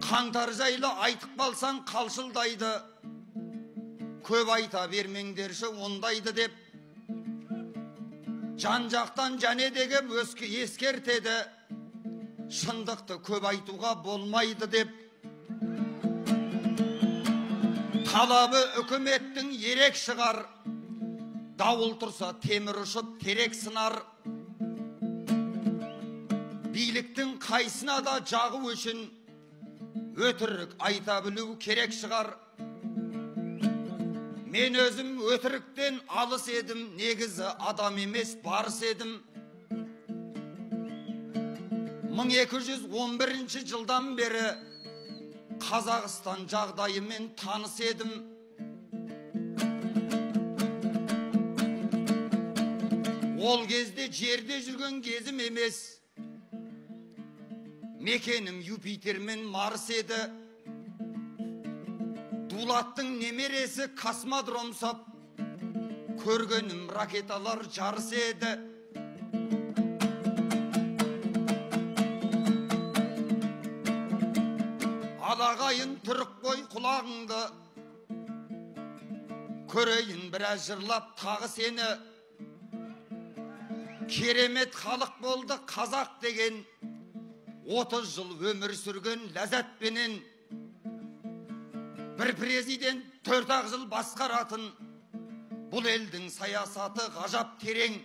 Қаңтар жайлы айтып қалсаң қалшылдайды, көп айта бермеңдерші ондайды деп. Жан жақтан және дегіп ескертеді, шындықты көп айтуға болмайды деп. Талабы үкіметтің ерек шығар, дауыл тұрса темір ұшып терек сынар. Биліктің қайсына да жағу үшін өтірік айта білу керек шығар. Мен өзім өтіріктен алыс едім, негізі адам емес барыс едім. 1211 жылдан бері Қазақстан жағдайымен таныс едім. Ол кезде жерде жүрген кезім емес, мекенім Юпитер мен Марс еді. Дулаттың немересі космодром сап, көргенім ракеталар жарыс еді. Алағайын түрік қой құлағыңды, көрейін біраз жырлап тағы сені. Керемет халық болды қазақ деген, 30 жыл өмір сүрген ләззатпенен. Бір президент 4 жыл басқаратын, бұл елдің саясаты ғажап терең.